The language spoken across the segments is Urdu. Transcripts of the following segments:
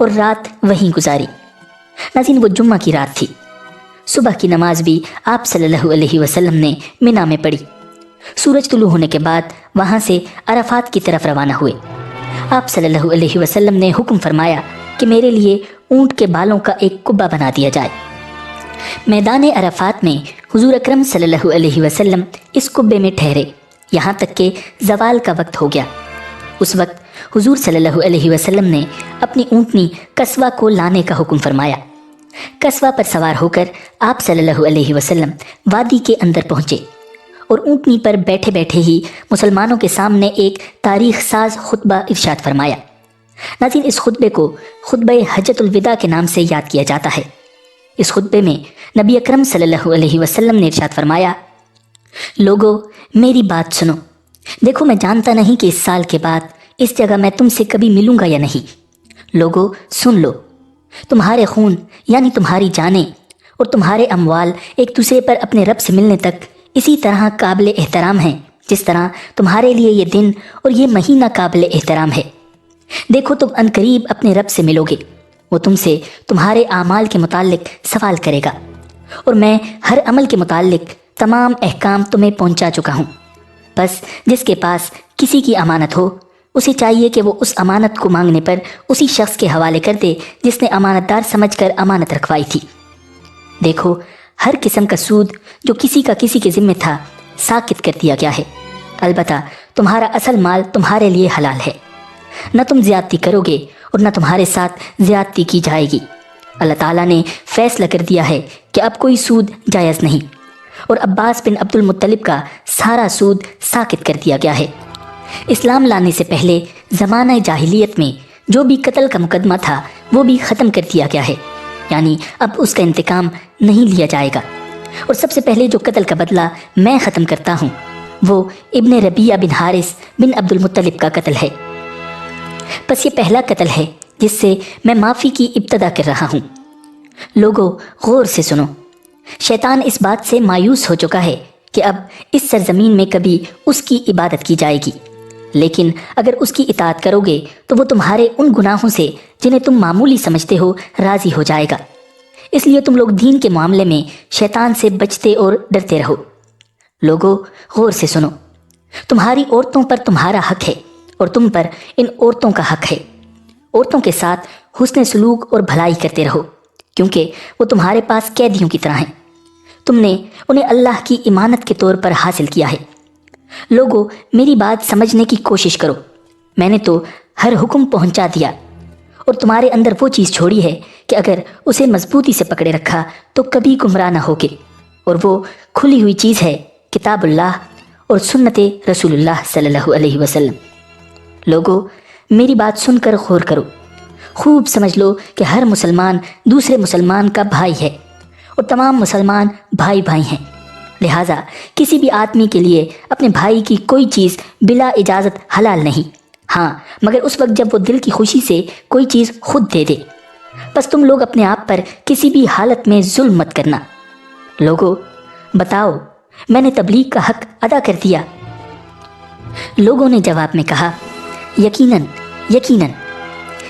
اور رات وہیں گزاری۔ ناظرین، وہ جمعہ کی رات تھی۔ صبح کی نماز بھی آپ صلی اللہ علیہ وسلم نے منا میں پڑھی۔ سورج طلوع ہونے کے بعد وہاں سے عرفات کی طرف روانہ ہوئے۔ آپ صلی اللہ علیہ وسلم نے حکم فرمایا کہ میرے لیے اونٹ کے بالوں کا ایک کبا بنا دیا جائے۔ میدان عرفات میں حضور اکرم صلی اللہ علیہ وسلم اس کبے میں ٹھہرے یہاں تک کہ زوال کا وقت ہو گیا۔ اس وقت حضور صلی اللہ علیہ وسلم نے اپنی اونٹنی قصوہ کو لانے کا حکم فرمایا۔ قصوہ پر سوار ہو کر آپ صلی اللہ علیہ وسلم وادی کے اندر پہنچے اور اونٹنی پر بیٹھے بیٹھے ہی مسلمانوں کے سامنے ایک تاریخ ساز خطبہ ارشاد فرمایا۔ ناظرین، اس خطبے کو خطبہ حجۃ الوداع کے نام سے یاد کیا جاتا ہے۔ اس خطبے میں نبی اکرم صلی اللہ علیہ وسلم نے ارشاد فرمایا، لوگو میری بات سنو، دیکھو میں جانتا نہیں کہ اس سال کے بعد اس جگہ میں تم سے کبھی ملوں گا یا نہیں۔ لوگو سن لو، تمہارے خون یعنی تمہاری جانیں اور تمہارے اموال ایک دوسرے پر اپنے رب سے ملنے تک اسی طرح قابل احترام ہیں جس طرح تمہارے لیے یہ دن اور یہ مہینہ قابل احترام ہے۔ دیکھو تم عنقریب اپنے رب سے ملو گے، وہ تم سے تمہارے اعمال کے متعلق سوال کرے گا اور میں ہر عمل کے متعلق تمام احکام تمہیں پہنچا چکا ہوں۔ بس جس کے پاس کسی کی امانت ہو اسے چاہیے کہ وہ اس امانت کو مانگنے پر اسی شخص کے حوالے کر دے جس نے امانت دار سمجھ کر امانت رکھوائی تھی۔ دیکھو ہر قسم کا سود جو کسی کا کسی کے ذمہ تھا ساقط کر دیا گیا ہے، البتہ تمہارا اصل مال تمہارے لیے حلال ہے، نہ تم زیادتی کرو گے اور نہ تمہارے ساتھ زیادتی کی جائے گی۔ اللہ تعالیٰ نے فیصلہ کر دیا ہے کہ اب کوئی سود جائز نہیں، اور عباس بن عبد المطلب کا سارا سود ساقط کر دیا گیا ہے۔ اسلام لانے سے پہلے زمانہ جاہلیت میں جو بھی قتل کا مقدمہ تھا وہ بھی ختم کر دیا گیا ہے، یعنی اب اس کا انتقام نہیں لیا جائے گا، اور سب سے پہلے جو قتل کا بدلہ میں ختم کرتا ہوں وہ ابن ربیعہ بن حارث بن عبد المطلب کا قتل ہے۔ بس یہ پہلا قتل ہے جس سے میں معافی کی ابتدا کر رہا ہوں۔ لوگو غور سے سنو، شیطان اس بات سے مایوس ہو چکا ہے کہ اب اس سرزمین میں کبھی اس کی عبادت کی جائے گی، لیکن اگر اس کی اطاعت کرو گے تو وہ تمہارے ان گناہوں سے جنہیں تم معمولی سمجھتے ہو راضی ہو جائے گا۔ اس لیے تم لوگ دین کے معاملے میں شیطان سے بچتے اور ڈرتے رہو۔ لوگو غور سے سنو، تمہاری عورتوں پر تمہارا حق ہے اور تم پر ان عورتوں کا حق ہے۔ عورتوں کے ساتھ حسن سلوک اور بھلائی کرتے رہو، کیونکہ وہ تمہارے پاس قیدیوں کی طرح ہیں، تم نے انہیں اللہ کی امانت کے طور پر حاصل کیا ہے۔ لوگو میری بات سمجھنے کی کوشش کرو، میں نے تو ہر حکم پہنچا دیا اور تمہارے اندر وہ چیز چھوڑی ہے کہ اگر اسے مضبوطی سے پکڑے رکھا تو کبھی گمراہ نہ ہوگے، اور وہ کھلی ہوئی چیز ہے کتاب اللہ اور سنت رسول اللہ صلی اللہ علیہ وسلم۔ لوگو میری بات سن کر غور کرو، خوب سمجھ لو کہ ہر مسلمان دوسرے مسلمان کا بھائی ہے اور تمام مسلمان بھائی بھائی ہیں، لہٰذا کسی بھی آدمی کے لیے اپنے بھائی کی کوئی چیز بلا اجازت حلال نہیں، ہاں مگر اس وقت جب وہ دل کی خوشی سے کوئی چیز خود دے دے۔ بس تم لوگ اپنے آپ پر کسی بھی حالت میں ظلم مت کرنا۔ لوگو بتاؤ میں نے تبلیغ کا حق ادا کر دیا؟ لوگوں نے جواب میں کہا یقیناً یقیناً۔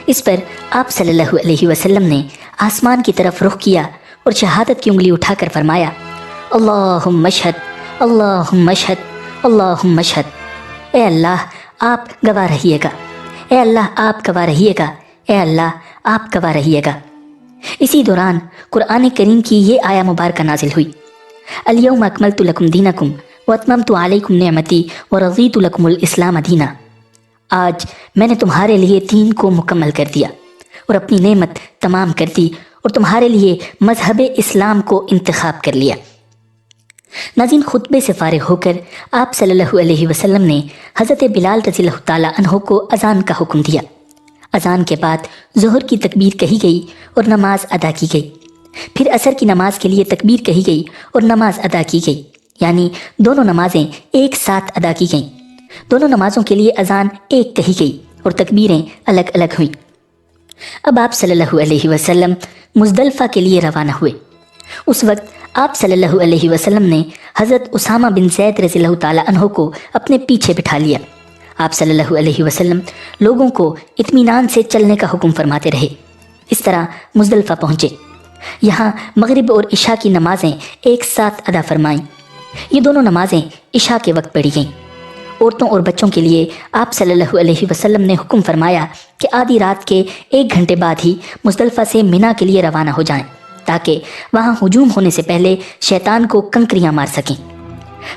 اس پر آپ صلی اللہ علیہ وسلم نے آسمان کی طرف رخ کیا اور شہادت کی انگلی اٹھا کر فرمایا اللہم اشہد اللہم اشہد اللہم اشہد، اے اللہ آپ گواہ رہیے گا، اے اللہ آپ گواہ رہیے گا، اے اللہ آپ گواہ رہیے گا۔ اسی دوران قرآن کریم کی یہ آیہ مبارکہ نازل ہوئی، الیوم اکملت لکم دینکم واتممت علیکم نعمتی ورضیت لکم الاسلام دینا۔ آج میں نے تمہارے لیے دین کو مکمل کر دیا اور اپنی نعمت تمام کر دی اور تمہارے لیے مذہب اسلام کو انتخاب کر لیا۔ ناظرین، خطبے سے فارغ ہو کر آپ صلی اللہ علیہ وسلم نے حضرت بلال رضی اللہ تعالیٰ عنہ کو اذان کا حکم دیا۔ اذان کے بعد ظہر کی تکبیر کہی گئی اور نماز ادا کی گئی، پھر عصر کی نماز کے لیے تکبیر کہی گئی اور نماز ادا کی گئی، یعنی دونوں نمازیں ایک ساتھ ادا کی گئیں۔ دونوں نمازوں کے لیے اذان ایک کہی گئی اور تکبیریں الگ الگ ہوئیں۔ اب آپ صلی اللہ علیہ وسلم مزدلفہ کے لیے روانہ ہوئے۔ اس وقت آپ صلی اللہ علیہ وسلم نے حضرت اسامہ بن زید رضی اللہ تعالیٰ عنہ کو اپنے پیچھے بٹھا لیا۔ آپ صلی اللہ علیہ وسلم لوگوں کو اطمینان سے چلنے کا حکم فرماتے رہے، اس طرح مزدلفہ پہنچے۔ یہاں مغرب اور عشاء کی نمازیں ایک ساتھ ادا فرمائیں۔ یہ دونوں نمازیں عشاء کے وقت پڑھی گئیں۔ عورتوں اور بچوں کے لیے آپ صلی اللہ علیہ وسلم نے حکم فرمایا کہ آدھی رات کے 1 گھنٹے بعد ہی مزدلفہ سے منا کے لیے روانہ ہو جائیں، تاکہ وہاں ہجوم ہونے سے پہلے شیطان کو کنکریاں مار سکیں۔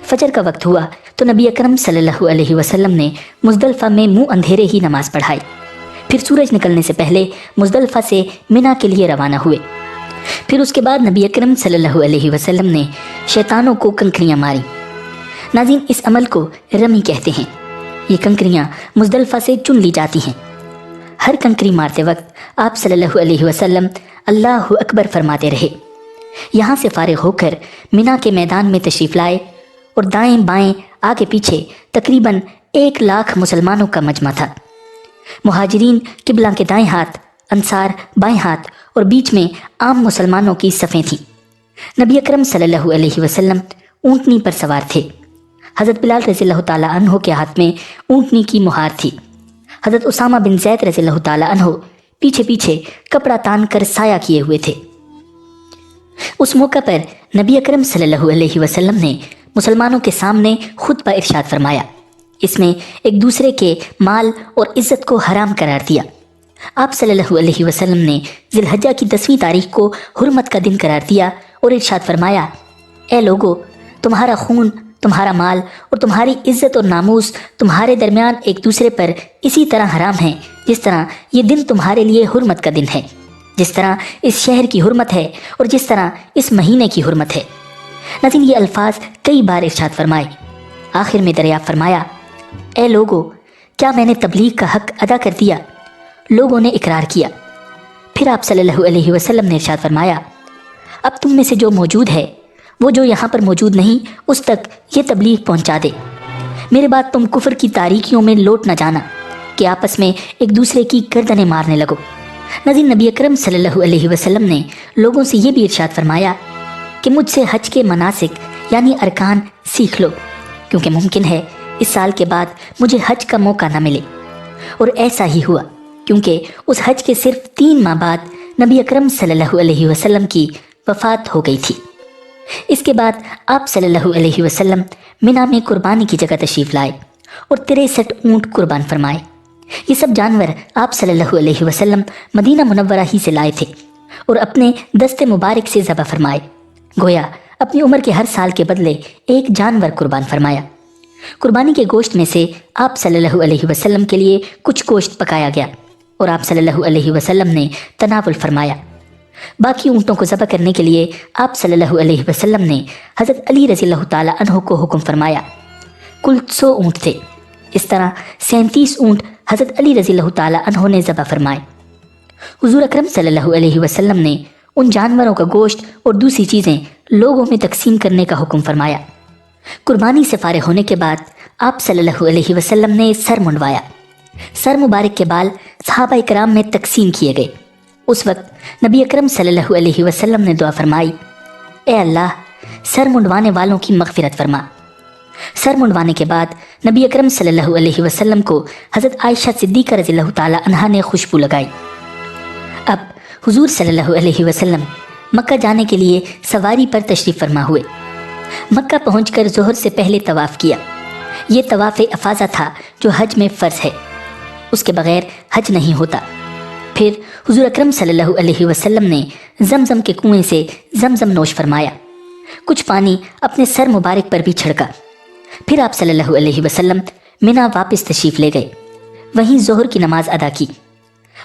فجر کا وقت ہوا تو نبی اکرم صلی اللہ علیہ وسلم نے مزدلفہ میں منہ اندھیرے ہی نماز پڑھائی، پھر سورج نکلنے سے پہلے مزدلفہ سے منا کے لیے روانہ ہوئے۔ پھر اس کے بعد نبی اکرم صلی اللہ علیہ وسلم نے شیطانوں کو کنکریاں ماری۔ ناظرین، اس عمل کو رمی کہتے ہیں۔ یہ کنکریاں مزدلفہ سے چن لی جاتی ہیں۔ ہر کنکری مارتے وقت آپ صلی اللہ علیہ وسلم اللہ اکبر فرماتے رہے۔ یہاں سے فارغ ہو کر منا کے میدان میں تشریف لائے اور دائیں بائیں آگے پیچھے تقریباً 1 لاکھ مسلمانوں کا مجمع تھا۔ مہاجرین قبلہ کے دائیں ہاتھ، انصار بائیں ہاتھ اور بیچ میں عام مسلمانوں کی صفیں تھیں۔ نبی اکرم صلی اللہ علیہ وسلم اونٹنی پر سوار تھے۔ حضرت بلال رضی اللہ تعالیٰ عنہ کے ہاتھ میں اونٹنی کی مہار تھی۔ حضرت اسامہ بن زید رضی اللہ تعالیٰ عنہ پیچھے پیچھے کپڑا تان کر سایہ کیے ہوئے تھے۔ اس موقع پر نبی اکرم صلی اللہ علیہ وسلم نے مسلمانوں کے سامنے خطبہ ارشاد فرمایا۔ اس میں ایک دوسرے کے مال اور عزت کو حرام قرار دیا۔ آپ صلی اللہ علیہ وسلم نے ذی الحجہ کی 10ویں تاریخ کو حرمت کا دن قرار دیا اور ارشاد فرمایا، اے لوگو، تمہارا خون، تمہارا مال اور تمہاری عزت اور ناموس تمہارے درمیان ایک دوسرے پر اسی طرح حرام ہیں جس طرح یہ دن تمہارے لیے حرمت کا دن ہے، جس طرح اس شہر کی حرمت ہے اور جس طرح اس مہینے کی حرمت ہے۔ ناظرین، یہ الفاظ کئی بار ارشاد فرمائے۔ آخر میں دریافت فرمایا، اے لوگو، کیا میں نے تبلیغ کا حق ادا کر دیا؟ لوگوں نے اقرار کیا۔ پھر آپ صلی اللہ علیہ وسلم نے ارشاد فرمایا، اب تم میں سے جو موجود ہے وہ جو یہاں پر موجود نہیں اس تک یہ تبلیغ پہنچا دے۔ میرے بعد تم کفر کی تاریکیوں میں لوٹ نہ جانا کہ آپس میں ایک دوسرے کی گردنیں مارنے لگو۔ ناظرین، نبی اکرم صلی اللہ علیہ وسلم نے لوگوں سے یہ بھی ارشاد فرمایا کہ مجھ سے حج کے مناسک یعنی ارکان سیکھ لو، کیونکہ ممکن ہے اس سال کے بعد مجھے حج کا موقع نہ ملے۔ اور ایسا ہی ہوا، کیونکہ اس حج کے صرف 3 ماہ بعد نبی اکرم صلی اللہ علیہ وسلم کی وفات ہو گئی تھی۔ اس کے بعد آپ صلی اللہ علیہ وسلم منا میں قربانی کی جگہ تشریف لائے اور 63 اونٹ قربان فرمائے۔ یہ سب جانور آپ صلی اللہ علیہ وسلم مدینہ منورہ ہی سے لائے تھے اور اپنے دست مبارک سے ذبح فرمائے۔ گویا اپنی عمر کے ہر سال کے بدلے ایک جانور قربان فرمایا۔ قربانی کے گوشت میں سے آپ صلی اللہ علیہ وسلم کے لیے کچھ گوشت پکایا گیا اور آپ صلی اللہ علیہ وسلم نے تناول فرمایا۔ باقی اونٹوں کو ذبح کرنے کے لیے آپ صلی اللہ علیہ وسلم نے حضرت علی رضی اللہ تعالیٰ عنہ کو حکم فرمایا۔ کل 100 اونٹ تھے۔ اس طرح 37 اونٹ حضرت علی رضی اللہ تعالیٰ عنہ نے ذبح فرمائے۔ حضور اکرم صلی اللہ علیہ وسلم نے ان جانوروں کا گوشت اور دوسری چیزیں لوگوں میں تقسیم کرنے کا حکم فرمایا۔ قربانی سے فارغ ہونے کے بعد آپ صلی اللہ علیہ وسلم نے سر منڈوایا۔ سر مبارک کے بال صحابہ کرام میں تقسیم کیے گئے۔ اس وقت نبی اکرم صلی اللہ علیہ وسلم نے دعا فرمائی، اے اللہ، سر منڈوانے والوں کی مغفرت فرما۔ سر منڈوانے کے بعد نبی اکرم صلی اللہ علیہ وسلم کو حضرت عائشہ صدیقہ رضی اللہ تعالیٰ عنہا نے خوشبو لگائی۔ اب حضور صلی اللہ علیہ وسلم مکہ جانے کے لیے سواری پر تشریف فرما ہوئے۔ مکہ پہنچ کر ظہر سے پہلے طواف کیا۔ یہ طواف افاضہ تھا جو حج میں فرض ہے، اس کے بغیر حج نہیں ہوتا۔ پھر حضور اکرم صلی اللہ علیہ وسلم نے زمزم کے کنویں سے زمزم نوش فرمایا۔ کچھ پانی اپنے سر مبارک پر بھی چھڑکا۔ پھر آپ صلی اللہ علیہ وسلم منا واپس تشریف لے گئے، وہیں ظہر کی نماز ادا کی۔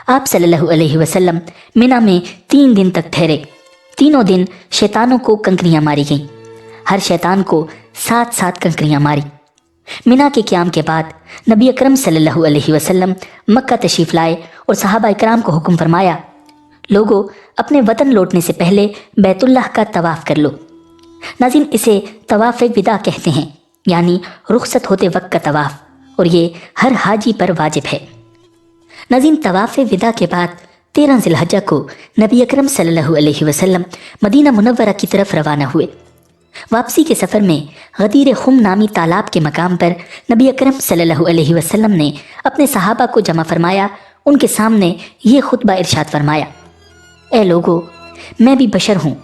آپ صلی اللہ علیہ وسلم منا میں 3 دن تک ٹھہرے۔ تینوں دن شیطانوں کو کنکریاں ماری گئیں۔ ہر شیطان کو 7 کنکریاں ماری۔ منا کے قیام کے بعد نبی اکرم صلی اللہ علیہ وسلم مکہ تشریف لائے اور صحابہ اکرام کو حکم فرمایا، لوگو، اپنے وطن لوٹنے سے پہلے بیت اللہ کا طواف کر لو۔ ناظرین، اسے طواف وداع کہتے ہیں، یعنی رخصت ہوتے وقت کا طواف، اور یہ ہر حاجی پر واجب ہے۔ ناظرین، طواف وداع کے بعد 13 ذی الحجہ کو نبی اکرم صلی اللہ علیہ وسلم مدینہ منورہ کی طرف روانہ ہوئے۔ واپسی کے سفر میں غدیر خم نامی تالاب کے مقام پر نبی اکرم صلی اللہ علیہ وسلم نے اپنے صحابہ کو جمع فرمایا۔ ان کے سامنے یہ خطبہ ارشاد فرمایا، اے لوگو، میں بھی بشر ہوں،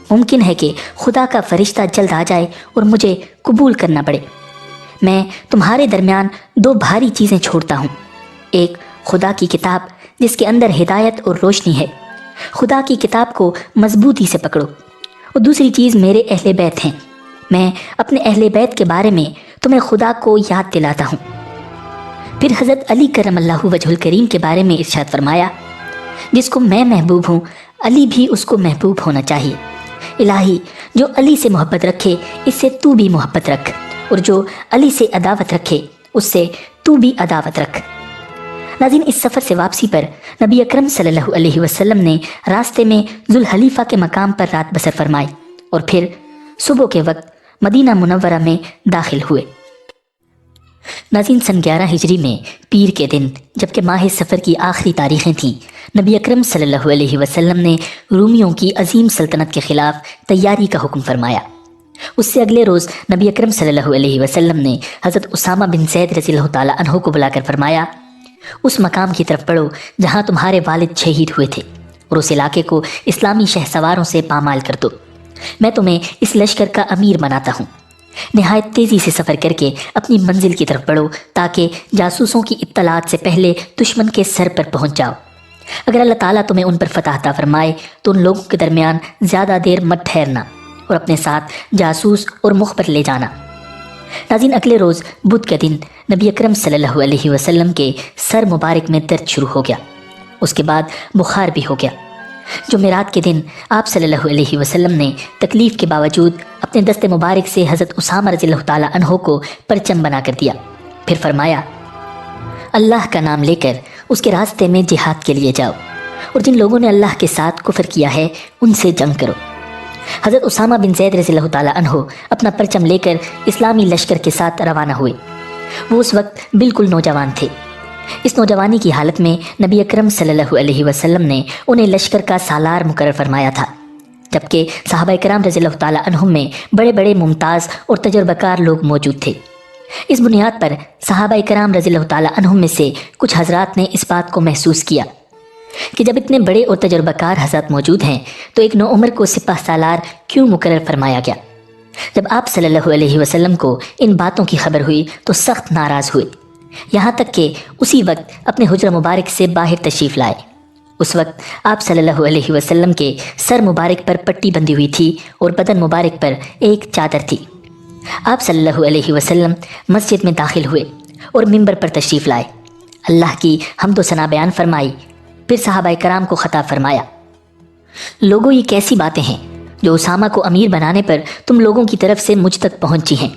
ممکن ہے کہ خدا کا فرشتہ جلد آ جائے اور مجھے قبول کرنا پڑے۔ میں تمہارے درمیان دو بھاری چیزیں چھوڑتا ہوں، ایک خدا کی کتاب جس کے اندر ہدایت اور روشنی ہے، خدا کی کتاب کو مضبوطی سے پکڑو، اور دوسری چیز میرے اہل بیت ہیں، میں اپنے اہل بیت کے بارے میں تمہیں خدا کو یاد دلاتا ہوں۔ پھر حضرت علی کرم اللہ وجہ الکریم کے بارے میں ارشاد فرمایا، جس کو میں محبوب ہوں علی بھی اس کو محبوب ہونا چاہیے۔ الہی، جو علی سے محبت رکھے اس سے تو بھی محبت رکھ، اور جو علی سے عداوت رکھے اس سے تو بھی عداوت رکھ۔ ناظرین، اس سفر سے واپسی پر نبی اکرم صلی اللہ علیہ وسلم نے راستے میں ذوالحلیفہ کے مقام پر رات بسر فرمائی اور پھر صبح کے وقت مدینہ منورہ میں داخل ہوئے۔ ناظرین، سن 11 ہجری میں پیر کے دن، جبکہ ماہ سفر کی آخری تاریخیں تھیں، نبی اکرم صلی اللہ علیہ وسلم نے رومیوں کی عظیم سلطنت کے خلاف تیاری کا حکم فرمایا۔ اس سے اگلے روز نبی اکرم صلی اللہ علیہ وسلم نے حضرت اسامہ بن زید رضی اللہ تعالیٰ عنہ کو بلا کر فرمایا، اس مقام کی طرف بڑھو جہاں تمہارے والد شہید ہوئے تھے، اور اس علاقے کو اسلامی شہ سواروں سے پامال کر دو۔ میں تمہیں اس لشکر کا امیر بناتا ہوں۔ نہایت تیزی سے سفر کر کے اپنی منزل کی طرف بڑھو تاکہ جاسوسوں کی اطلاعات سے پہلے دشمن کے سر پر پہنچ جاؤ۔ اگر اللہ تعالیٰ تمہیں ان پر فتح عطا فرمائے تو ان لوگوں کے درمیان زیادہ دیر مت ٹھہرنا اور اپنے ساتھ جاسوس اور مخبر لے جانا۔ ناظرین، اگلے روز بدھ کے دن نبی اکرم صلی اللہ علیہ وسلم کے سر مبارک میں درد شروع ہو گیا، اس کے بعد بخار بھی ہو گیا۔ جمعرات کے دن آپ صلی اللہ علیہ وسلم نے تکلیف کے باوجود اپنے دست مبارک سے حضرت اسامہ رضی اللہ تعالیٰ عنہ کو پرچم بنا کر دیا، پھر فرمایا، اللہ کا نام لے کر اس کے راستے میں جہاد کے لیے جاؤ، اور جن لوگوں نے اللہ کے ساتھ کفر کیا ہے ان سے جنگ کرو۔ حضرت اسامہ بن زید رضی اللہ تعالیٰ عنہ اپنا پرچم لے کر اسلامی لشکر کے ساتھ روانہ ہوئے۔ وہ اس وقت بالکل نوجوان تھے۔ اس نوجوانی کی حالت میں نبی اکرم صلی اللہ علیہ وسلم نے انہیں لشکر کا سالار مقرر فرمایا تھا، جبکہ صحابہ کرام رضی اللہ تعالیٰ عنہم میں بڑے بڑے ممتاز اور تجربہ کار لوگ موجود تھے۔ اس بنیاد پر صحابہ کرام رضی اللہ تعالیٰ عنہم میں سے کچھ حضرات نے اس بات کو محسوس کیا کہ جب اتنے بڑے اور تجربہ کار حضرات موجود ہیں تو ایک نوعمر کو سپہ سالار کیوں مقرر فرمایا گیا؟ جب آپ صلی اللہ علیہ وسلم کو ان باتوں کی خبر ہوئی تو سخت ناراض ہوئے، یہاں تک کہ اسی وقت اپنے حجرہ مبارک سے باہر تشریف لائے۔ اس وقت آپ صلی اللہ علیہ وسلم کے سر مبارک پر پٹی بندھی ہوئی تھی اور بدن مبارک پر ایک چادر تھی۔ آپ صلی اللہ علیہ وسلم مسجد میں داخل ہوئے اور منبر پر تشریف لائے، اللہ کی حمد و ثنا بیان فرمائی، پھر صحابہ کرام کو خطاب فرمایا، لوگوں، یہ کیسی باتیں ہیں جو اسامہ کو امیر بنانے پر تم لوگوں کی طرف سے مجھ تک پہنچی ہیں؟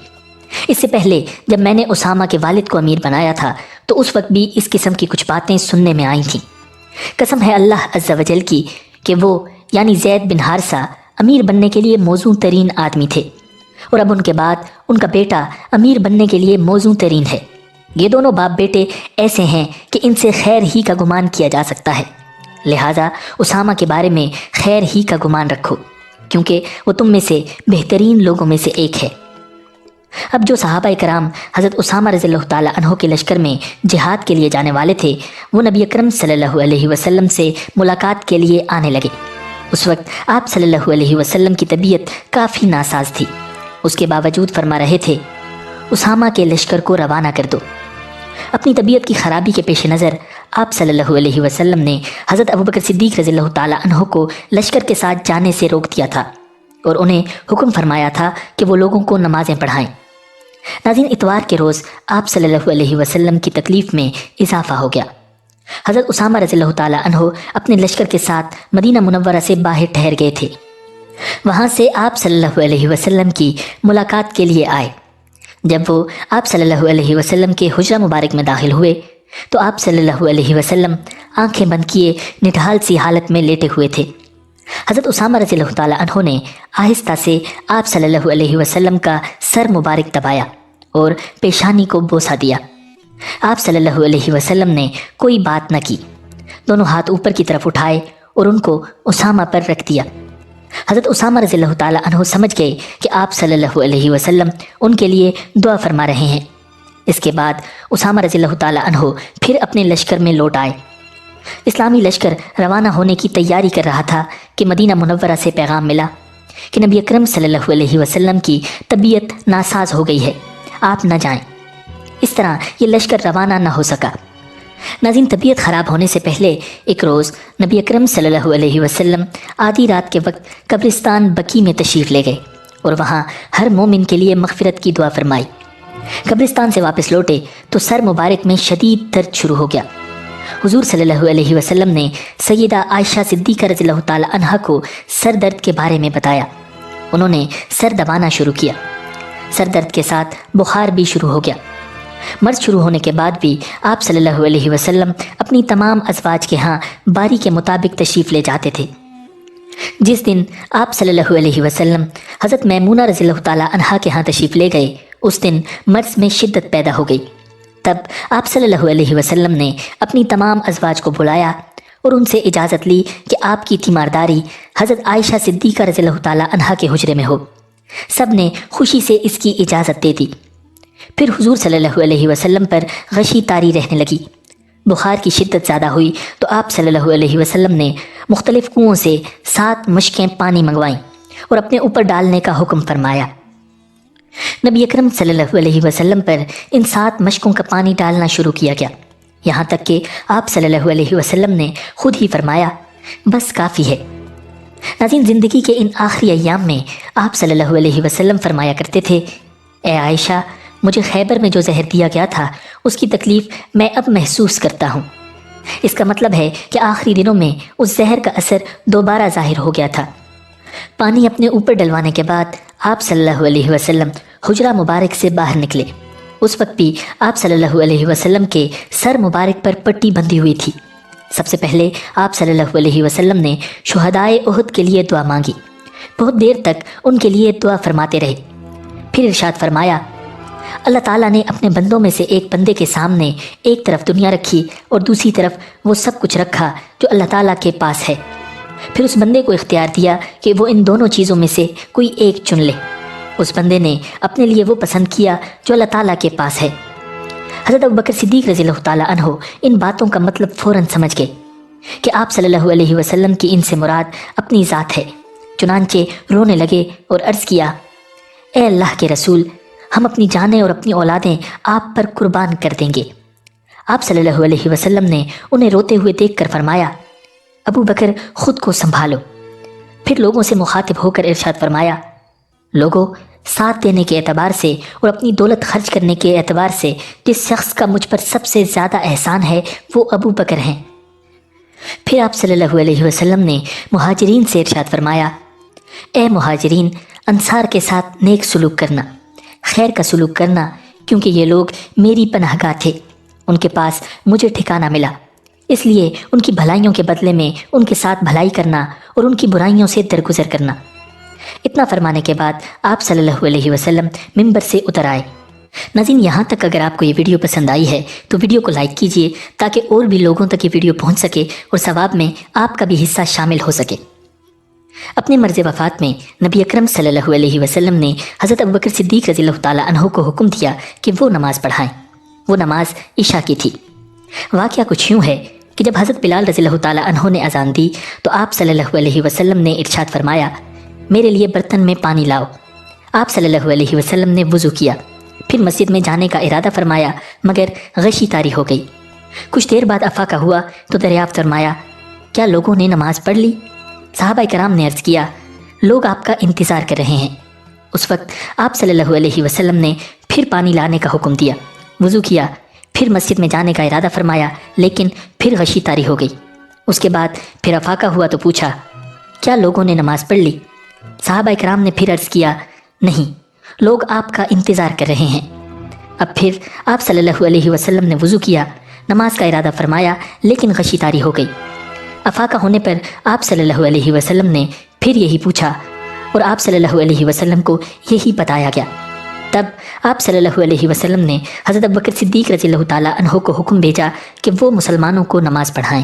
اس سے پہلے جب میں نے اسامہ کے والد کو امیر بنایا تھا تو اس وقت بھی اس قسم کی کچھ باتیں سننے میں آئی تھیں۔ قسم ہے اللہ عز و جل کی کہ وہ یعنی زید بن حارثہ امیر بننے کے لیے موزوں ترین آدمی تھے، اور اب ان کے بعد ان کا بیٹا امیر بننے کے لیے موزوں ترین ہے۔ یہ دونوں باپ بیٹے ایسے ہیں کہ ان سے خیر ہی کا گمان کیا جا سکتا ہے، لہٰذا اسامہ کے بارے میں خیر ہی کا گمان رکھو، کیونکہ وہ تم میں سے بہترین لوگوں میں سے ایک ہے۔ اب جو صحابہ کرام حضرت اسامہ رضی اللہ تعالیٰ عنہ کے لشکر میں جہاد کے لیے جانے والے تھے، وہ نبی اکرم صلی اللہ علیہ وسلم سے ملاقات کے لیے آنے لگے۔ اس وقت آپ صلی اللہ علیہ وسلم کی طبیعت کافی ناساز تھی، اس کے باوجود فرما رہے تھے، اسامہ کے لشکر کو روانہ کر دو۔ اپنی طبیعت کی خرابی کے پیش نظر آپ صلی اللہ علیہ وسلم نے حضرت ابوبکر صدیق رضی اللہ تعالیٰ عنہ کو لشکر کے ساتھ جانے سے روک دیا تھا اور انہیں حکم فرمایا تھا کہ وہ لوگوں کو نمازیں پڑھائیں۔ ناظرین، اتوار کے روز آپ صلی اللہ علیہ وسلم کی تکلیف میں اضافہ ہو گیا۔ حضرت اسامہ رضی اللہ تعالیٰ عنہ اپنے لشکر کے ساتھ مدینہ منورہ سے باہر ٹھہر گئے تھے۔ وہاں سے آپ صلی اللہ علیہ وسلم کی ملاقات کے لیے آئے۔ جب وہ آپ صلی اللہ علیہ وسلم کے حجرہ مبارک میں داخل ہوئے تو آپ صلی اللہ علیہ وسلم آنکھیں بند کیے نڈھال سی حالت میں لیٹے ہوئے تھے۔ حضرت اسامہ رضی اللہ تعالیٰ عنہ نے آہستہ سے آپ صلی اللہ علیہ وسلم کا سر مبارک دبایا اور پیشانی کو بوسہ دیا۔ آپ صلی اللہ علیہ وسلم نے کوئی بات نہ کی، دونوں ہاتھ اوپر کی طرف اٹھائے اور ان کو اسامہ پر رکھ دیا۔ حضرت اسامہ رضی اللہ تعالیٰ عنہ سمجھ گئے کہ آپ صلی اللہ علیہ وسلم ان کے لیے دعا فرما رہے ہیں۔ اس کے بعد اسامہ رضی اللہ تعالیٰ عنہ پھر اپنے لشکر میں لوٹ آئے۔ اسلامی لشکر روانہ ہونے کی تیاری کر رہا تھا کہ مدینہ منورہ سے پیغام ملا کہ نبی اکرم صلی اللہ علیہ وسلم کی طبیعت ناساز ہو گئی ہے، آپ نہ جائیں۔ اس طرح یہ لشکر روانہ نہ ہو سکا۔ ناظرین، طبیعت خراب ہونے سے پہلے ایک روز نبی اکرم صلی اللہ علیہ وسلم آدھی رات کے وقت قبرستان بقیع میں تشریف لے گئے اور وہاں ہر مومن کے لیے مغفرت کی دعا فرمائی۔ قبرستان سے واپس لوٹے تو سر مبارک میں شدید درد شروع ہو گیا۔ حضور صلی اللہ علیہ وسلم نے سیدہ عائشہ صدیقہ رضی اللہ تعالی عنہا کو سر درد کے بارے میں بتایا۔ انہوں نے سر دبانا شروع کیا۔ سر درد کے ساتھ بخار بھی شروع ہو گیا۔ مرض شروع ہونے کے بعد بھی آپ صلی اللہ علیہ وسلم اپنی تمام ازواج کے ہاں باری کے مطابق تشریف لے جاتے تھے۔ جس دن آپ صلی اللہ علیہ وسلم حضرت میمونہ رضی اللہ تعالی عنہا کے ہاں تشریف لے گئے، اس دن مرض میں شدت پیدا ہو گئی۔ تب آپ صلی اللہ علیہ وسلم نے اپنی تمام ازواج کو بلایا اور ان سے اجازت لی کہ آپ کی تیمارداری حضرت عائشہ صدیقہ رضی اللہ تعالی عنہا کے حجرے میں ہو۔ سب نے خوشی سے اس کی اجازت دے دی۔ پھر حضور صلی اللہ علیہ وسلم پر غشی طاری رہنے لگی۔ بخار کی شدت زیادہ ہوئی تو آپ صلی اللہ علیہ وسلم نے مختلف کنوؤں سے 7 مشکیں پانی منگوائیں اور اپنے اوپر ڈالنے کا حکم فرمایا۔ نبی اکرم صلی اللہ علیہ وسلم پر ان 7 مشکوں کا پانی ڈالنا شروع کیا گیا، یہاں تک کہ آپ صلی اللہ علیہ وسلم نے خود ہی فرمایا، بس کافی ہے۔ ناظرین، زندگی کے ان آخری ایام میں آپ صلی اللہ علیہ وسلم فرمایا کرتے تھے، اے عائشہ، مجھے خیبر میں جو زہر دیا گیا تھا اس کی تکلیف میں اب محسوس کرتا ہوں۔ اس کا مطلب ہے کہ آخری دنوں میں اس زہر کا اثر دوبارہ ظاہر ہو گیا تھا۔ پانی اپنے اوپر ڈلوانے کے بعد آپ صلی اللہ علیہ وسلم حجرہ مبارک سے باہر نکلے۔ اس وقت بھی آپ صلی اللہ علیہ وسلم کے سر مبارک پر پٹی بندھی ہوئی تھی۔ سب سے پہلے آپ صلی اللہ علیہ وسلم نے شہدائے احد کے لیے دعا مانگی۔ بہت دیر تک ان کے لیے دعا فرماتے رہے۔ پھر ارشاد فرمایا، اللہ تعالیٰ نے اپنے بندوں میں سے ایک بندے کے سامنے ایک طرف دنیا رکھی اور دوسری طرف وہ سب کچھ رکھا جو اللہ تعالیٰ کے پاس ہے۔ پھر اس بندے کو اختیار دیا کہ وہ ان دونوں چیزوں میں سے کوئی ایک چن لے۔ اس بندے نے اپنے لیے وہ پسند کیا جو اللہ تعالیٰ کے پاس ہے۔ حضرت ابوبکر صدیق رضی اللہ تعالیٰ عنہ ان باتوں کا مطلب فوراً سمجھ گئے کہ آپ صلی اللہ علیہ وسلم کی ان سے مراد اپنی ذات ہے۔ چنانچہ رونے لگے اور عرض کیا، اے اللہ کے رسول، ہم اپنی جانیں اور اپنی اولادیں آپ پر قربان کر دیں گے۔ آپ صلی اللہ علیہ وسلم نے انہیں روتے ہوئے دیکھ کر فرمایا، ابو بکر، خود کو سنبھالو۔ پھر لوگوں سے مخاطب ہو کر ارشاد فرمایا، لوگوں، ساتھ دینے کے اعتبار سے اور اپنی دولت خرچ کرنے کے اعتبار سے جس شخص کا مجھ پر سب سے زیادہ احسان ہے وہ ابو بکر ہیں۔ پھر آپ صلی اللہ علیہ وسلم نے مہاجرین سے ارشاد فرمایا، اے مہاجرین، انصار کے ساتھ نیک سلوک کرنا، خیر کا سلوک کرنا، کیونکہ یہ لوگ میری پناہ گاہ تھے، ان کے پاس مجھے ٹھکانہ ملا، اس لیے ان کی بھلائیوں کے بدلے میں ان کے ساتھ بھلائی کرنا اور ان کی برائیوں سے درگزر کرنا۔ اتنا فرمانے کے بعد آپ صلی اللہ علیہ وسلم ممبر سے اتر آئے۔ ناظرین، یہاں تک اگر آپ کو یہ ویڈیو پسند آئی ہے تو ویڈیو کو لائک کیجئے تاکہ اور بھی لوگوں تک یہ ویڈیو پہنچ سکے اور ثواب میں آپ کا بھی حصہ شامل ہو سکے۔ اپنے مرض وفات میں نبی اکرم صلی اللہ علیہ وسلم نے حضرت ابوبکر صدیق رضی اللہ تعالی عنہ کو حکم دیا کہ وہ نماز پڑھائیں۔ وہ نماز عشاء کی تھی۔ واقعہ کچھ یوں ہے کہ جب حضرت بلال رضی اللہ تعالی عنہ نے اذان دی تو آپ صلی اللہ علیہ وسلم نے ارشاد فرمایا، میرے لیے برتن میں پانی لاؤ۔ آپ صلی اللہ علیہ وسلم نے وضو کیا، پھر مسجد میں جانے کا ارادہ فرمایا مگر غشی طاری ہو گئی۔ کچھ دیر بعد افاقہ ہوا تو دریافت فرمایا، کیا لوگوں نے نماز پڑھ لی؟ صحابہ کرام نے عرض کیا، لوگ آپ کا انتظار کر رہے ہیں۔ اس وقت آپ صلی اللہ علیہ وسلم نے پھر پانی لانے کا حکم دیا، وضو کیا، پھر مسجد میں جانے کا ارادہ فرمایا، لیکن پھر غشی طاری ہو گئی۔ اس کے بعد پھر افاقہ ہوا تو پوچھا، کیا لوگوں نے نماز پڑھ لی؟ صحابہ کرام نے پھر عرض کیا، نہیں، لوگ آپ کا انتظار کر رہے ہیں۔ اب پھر آپ صلی اللہ علیہ وسلم نے وضو کیا، نماز کا ارادہ فرمایا، لیکن غشی طاری ہو گئی۔ افاقہ ہونے پر آپ صلی اللہ علیہ وسلم نے پھر یہی پوچھا اور آپ صلی اللہ علیہ وسلم کو یہی بتایا گیا۔ تب آپ صلی اللہ علیہ وسلم نے حضرت ابوبکر صدیق رضی اللہ تعالی عنہ کو حکم بھیجا کہ وہ مسلمانوں کو نماز پڑھائیں۔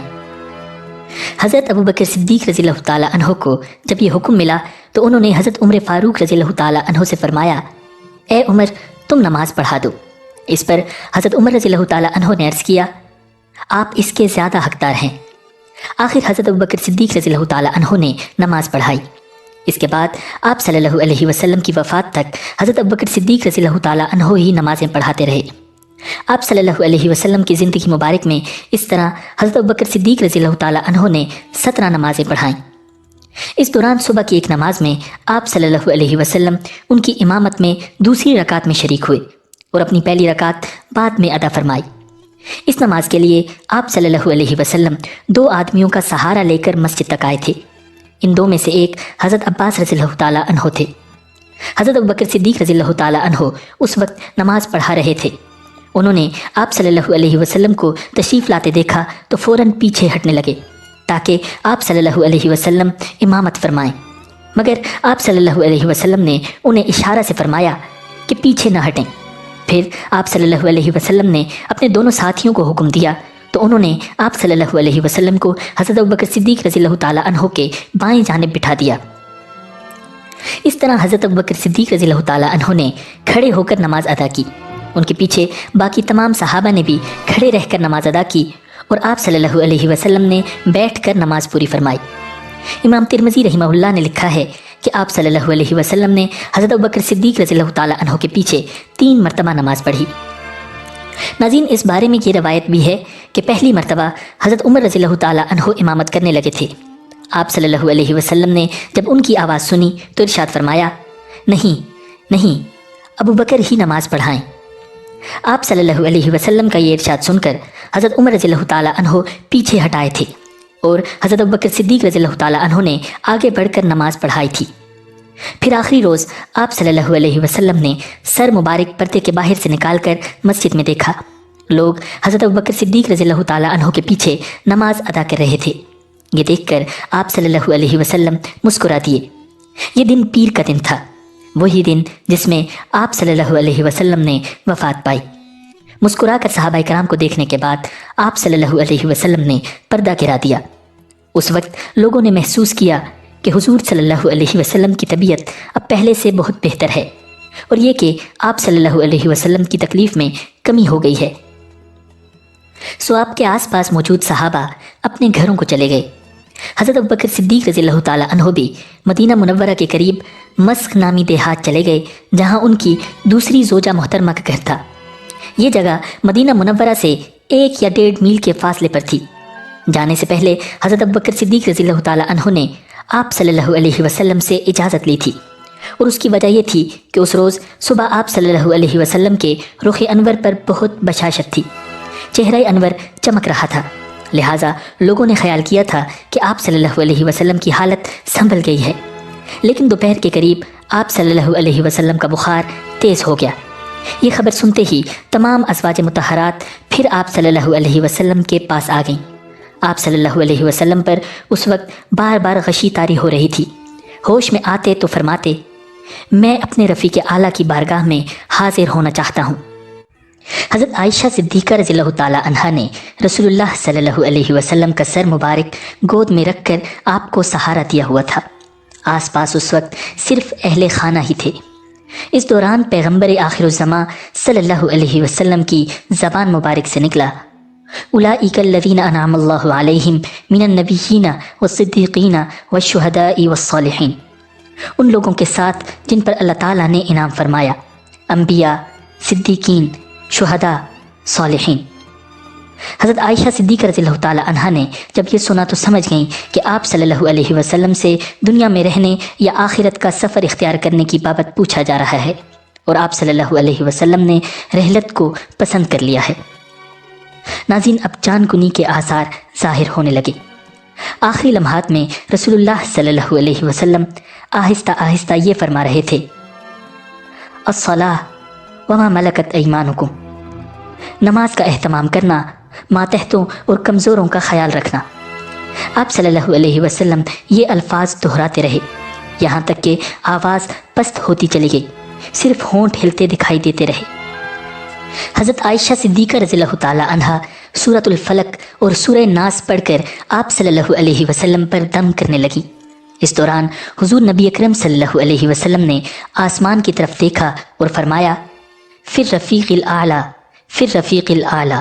حضرت ابوبکر صدیق رضی اللہ تعالی عنہ کو جب یہ حکم ملا تو انہوں نے حضرت عمر فاروق رضی اللہ تعالی عنہ سے فرمایا، اے عمر، تم نماز پڑھا دو۔ اس پر حضرت عمر رضی اللہ تعالی عنہ نے عرض کیا، آپ اس کے زیادہ حقدار ہیں، آخر حضرت ابوبکر صدیق رضی اللہ تعالیٰ عنہ نے نماز پڑھائی۔ اس کے بعد آپ صلی اللہ علیہ وسلم کی وفات تک حضرت ابوبکر صدیق رضی اللہ تعالیٰ عنہ ہی نمازیں پڑھاتے رہے۔ آپ صلی اللہ علیہ وسلم کی زندگی مبارک میں اس طرح حضرت ابوبکر صدیق رضی اللہ تعالیٰ عنہ نے 17 نمازیں پڑھائیں۔ اس دوران صبح کی ایک نماز میں آپ صلی اللہ علیہ وسلم ان کی امامت میں دوسری رکعت میں شریک ہوئے اور اپنی پہلی رکعت بعد میں ادا فرمائی۔ اس نماز کے لیے آپ صلی اللہ علیہ وسلم 2 آدمیوں کا سہارا لے کر مسجد تک آئے تھے۔ ان 2 میں سے ایک حضرت عباس رضی اللہ تعالیٰ عنہ تھے۔ حضرت ابوبکر صدیق رضی اللہ تعالیٰ عنہ اس وقت نماز پڑھا رہے تھے۔ انہوں نے آپ صلی اللہ علیہ وسلم کو تشریف لاتے دیکھا تو فوراً پیچھے ہٹنے لگے تاکہ آپ صلی اللہ علیہ وسلم امامت فرمائیں، مگر آپ صلی اللہ علیہ وسلم نے انہیں اشارہ سے فرمایا کہ پیچھے نہ ہٹیں۔ پھر آپ صلی اللہ علیہ وسلم نے اپنے دونوں ساتھیوں کو حکم دیا تو انہوں نے آپ صلی اللہ علیہ وسلم کو حضرت ابوبکر صدیق رضی اللہ تعالیٰ عنہ کے بائیں جانب بٹھا دیا۔ اس طرح حضرت ابوبکر صدیق رضی اللہ تعالیٰ عنہ نے کھڑے ہو کر نماز ادا کی۔ ان کے پیچھے باقی تمام صحابہ نے بھی کھڑے رہ کر نماز ادا کی اور آپ صلی اللہ علیہ وسلم نے بیٹھ کر نماز پوری فرمائی۔ امام ترمذی رحمہ اللہ نے لکھا ہے کہ آپ صلی اللہ علیہ وسلم نے حضرت ابوبکر صدیق رضی اللہ تعالیٰ عنہ کے پیچھے 3 مرتبہ نماز پڑھی۔ ناظرین، اس بارے میں یہ روایت بھی ہے کہ پہلی مرتبہ حضرت عمر رضی اللہ تعالیٰ عنہ امامت کرنے لگے تھے۔ آپ صلی اللہ علیہ وسلم نے جب ان کی آواز سنی تو ارشاد فرمایا، نہیں، ابوبکر ہی نماز پڑھائیں۔ آپ صلی اللہ علیہ وسلم کا یہ ارشاد سن کر حضرت عمر رضی اللہ تعالیٰ عنہ پیچھے ہٹائے تھے اور حضرت ابوبکر صدیق رضی اللہ تعالیٰ عنہ نے آگے بڑھ کر نماز پڑھائی تھی۔ پھر آخری روز آپ صلی اللہ علیہ وسلم نے سر مبارک پردے کے باہر سے نکال کر مسجد میں دیکھا، لوگ حضرت ابوبکر صدیق رضی اللہ تعالیٰ عنہ کے پیچھے نماز ادا کر رہے تھے۔ یہ دیکھ کر آپ صلی اللہ علیہ وسلم مسکرا دیے۔ یہ دن پیر کا دن تھا، وہی دن جس میں آپ صلی اللہ علیہ وسلم نے وفات پائی۔ مسکرا کر صحابہ کرام کو دیکھنے کے بعد آپ صلی اللہ علیہ وسلم نے پردہ گرا دیا۔ اس وقت لوگوں نے محسوس کیا کہ حضور صلی اللہ علیہ وسلم کی طبیعت اب پہلے سے بہت بہتر ہے اور یہ کہ آپ صلی اللہ علیہ وسلم کی تکلیف میں کمی ہو گئی ہے۔ سو آپ کے آس پاس موجود صحابہ اپنے گھروں کو چلے گئے۔ حضرت ابوبکر صدیق رضی اللہ تعالیٰ عنہ بھی مدینہ منورہ کے قریب مسک نامی دیہات چلے گئے، جہاں ان کی دوسری زوجہ محترمہ کا گھر تھا۔ یہ جگہ مدینہ منورہ سے 1 یا 1.5 میل کے فاصلے پر تھی۔ جانے سے پہلے حضرت ابوبکر صدیق رضی اللہ تعالیٰ عنہ نے آپ صلی اللہ علیہ وسلم سے اجازت لی تھی، اور اس کی وجہ یہ تھی کہ اس روز صبح آپ صلی اللہ علیہ وسلم کے رخ انور پر بہت بشاشت تھی، چہرہ انور چمک رہا تھا، لہٰذا لوگوں نے خیال کیا تھا کہ آپ صلی اللہ علیہ وسلم کی حالت سنبھل گئی ہے۔ لیکن دوپہر کے قریب آپ صلی اللہ علیہ وسلم کا بخار تیز ہو گیا۔ یہ خبر سنتے ہی تمام ازواج مطہرات پھر آپ صلی اللہ علیہ وسلم کے پاس آ گئیں۔ آپ صلی اللہ علیہ وسلم پر اس وقت بار بار غشی طاری ہو رہی تھی۔ ہوش میں آتے تو فرماتے، میں اپنے رفیق اعلیٰ کی بارگاہ میں حاضر ہونا چاہتا ہوں۔ حضرت عائشہ صدیقہ رضی اللہ تعالیٰ عنہا نے رسول اللہ صلی اللہ علیہ وسلم کا سر مبارک گود میں رکھ کر آپ کو سہارا دیا ہوا تھا۔ آس پاس اس وقت صرف اہل خانہ ہی تھے۔ اس دوران پیغمبر آخر الزماں صلی اللہ علیہ وسلم کی زبان مبارک سے نکلا، اولئک الذین انعم اللہ علیہم من النبیین والصدیقین والشہداء والصالحین، ان لوگوں کے ساتھ جن پر اللہ تعالیٰ نے انعام فرمایا، انبیاء، صدیقین، شہداء، صالحین۔ حضرت عائشہ صدیقہ رضی اللہ تعالیٰ عنہا نے جب یہ سنا تو سمجھ گئیں کہ آپ صلی اللہ علیہ وسلم سے دنیا میں رہنے یا آخرت کا سفر اختیار کرنے کی بابت پوچھا جا رہا ہے، اور آپ صلی اللہ علیہ وسلم نے رحلت کو پسند کر لیا ہے۔ ناظرین، اب جان کنی کے آثار ظاہر ہونے لگے۔ آخری لمحات میں رسول اللہ صلی اللہ علیہ وسلم آہستہ آہستہ یہ فرما رہے تھے، الصلاۃ وما ملکت ایمانکم، نماز کا اہتمام کرنا، ماتحتوں اور کمزوروں کا خیال رکھنا۔ آپ صلی اللہ علیہ وسلم یہ الفاظ دہراتے رہے، یہاں تک کہ آواز پست ہوتی چلی گئی، صرف ہونٹ ہلتے دکھائی دیتے رہے۔ حضرت عائشہ صدیقہ رضی اللہ تعالیٰ عنہا سورۃ الفلق اور سورہ ناس پڑھ کر آپ صلی اللہ علیہ وسلم پر دم کرنے لگی۔ اس دوران حضور نبی اکرم صلی اللہ علیہ وسلم نے آسمان کی طرف دیکھا اور فرمایا، پھر رفیق الاعلیٰ، پھر رفیق الاعلیٰ،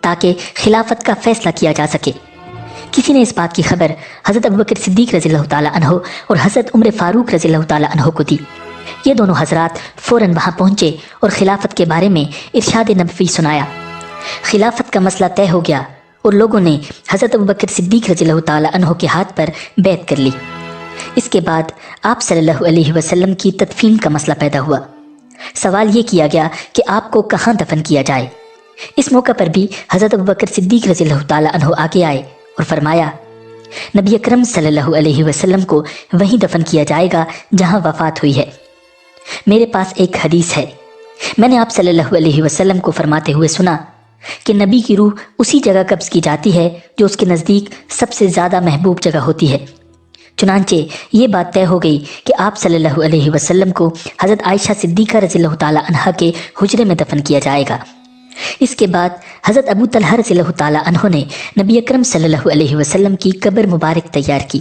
تاکہ خلافت کا فیصلہ کیا جا سکے۔ کسی نے اس بات کی خبر حضرت ابوبکر صدیق رضی اللہ تعالیٰ عنہ اور حضرت عمر فاروق رضی اللہ تعالیٰ عنہ کو دی۔ یہ دونوں حضرات فوراً وہاں پہنچے اور خلافت کے بارے میں ارشاد نبوی سنایا۔ خلافت کا مسئلہ طے ہو گیا اور لوگوں نے حضرت ابوبکر صدیق رضی اللہ تعالیٰ عنہ کے ہاتھ پر بیعت کر لی۔ اس کے بعد آپ صلی اللہ علیہ وسلم کی تدفین کا مسئلہ پیدا ہوا۔ سوال یہ کیا گیا کہ آپ کو کہاں دفن کیا جائے۔ اس موقع پر بھی حضرت ابوبکر صدیق رضی اللہ تعالیٰ عنہ آگے آئے اور فرمایا، نبی اکرم صلی اللہ علیہ وسلم کو وہیں دفن کیا جائے گا جہاں وفات ہوئی ہے۔ میرے پاس ایک حدیث ہے، میں نے آپ صلی اللہ علیہ وسلم کو فرماتے ہوئے سنا کہ نبی کی روح اسی جگہ قبض کی جاتی ہے جو اس کے نزدیک سب سے زیادہ محبوب جگہ ہوتی ہے۔ چنانچہ یہ بات طے ہو گئی کہ آپ صلی اللہ علیہ وسلم کو حضرت عائشہ صدیقہ رضی اللہ تعالیٰ عنہا کے حجرے میں دفن کیا جائے گا۔ اس کے بعد حضرت ابو طلحہ رضی اللہ تعالیٰ عنہ نے نبی اکرم صلی اللہ علیہ وسلم کی قبر مبارک تیار کی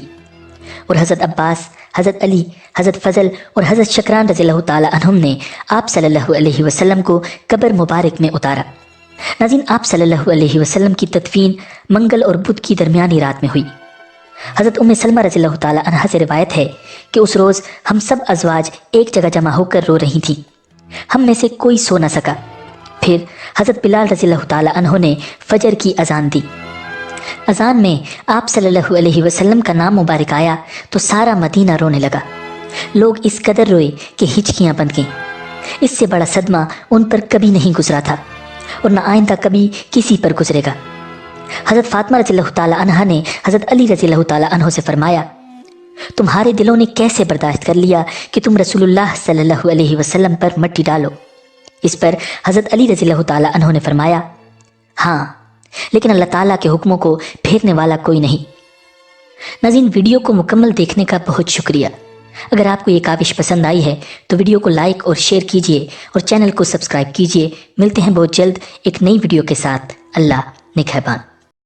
اور حضرت عباس، حضرت علی، حضرت فضل اور حضرت شکران رضی اللہ تعالیٰ عنہم نے آپ صلی اللہ علیہ وسلم کو قبر مبارک میں اتارا۔ ناظرین، آپ صلی اللہ علیہ وسلم کی تدفین منگل اور بدھ کی درمیانی رات میں ہوئی۔ حضرت ام سلمہ رضی اللہ تعالیٰ عنہا سے روایت ہے کہ اس روز ہم سب ازواج ایک جگہ جمع ہو کر رو رہی تھیں، ہم میں سے کوئی سو نہ سکا۔ پھر حضرت بلال رضی اللہ تعالیٰ عنہ نے فجر کی اذان دی۔ اذان میں آپ صلی اللہ علیہ وسلم کا نام مبارک آیا تو سارا مدینہ رونے لگا۔ لوگ اس قدر روئے کہ ہچکیاں بند گئیں۔ اس سے بڑا صدمہ ان پر کبھی نہیں گزرا تھا اور نہ آئندہ کبھی کسی پر گزرے گا۔ حضرت فاطمہ رضی اللہ تعالیٰ عنہا نے حضرت علی رضی اللہ تعالیٰ عنہ سے فرمایا، تمہارے دلوں نے کیسے برداشت کر لیا کہ تم رسول اللہ صلی اللہ علیہ وسلم پر مٹی ڈالو؟ اس پر حضرت علی رضی اللہ تعالیٰ عنہ نے فرمایا، ہاں، لیکن اللہ تعالیٰ کے حکموں کو پھیرنے والا کوئی نہیں۔ ناظرین، ویڈیو کو مکمل دیکھنے کا بہت شکریہ۔ اگر آپ کو یہ کاوش پسند آئی ہے تو ویڈیو کو لائک اور شیئر کیجیے اور چینل کو سبسکرائب کیجیے۔ ملتے ہیں بہت جلد ایک نئی ویڈیو کے ساتھ۔ اللہ نگہبان۔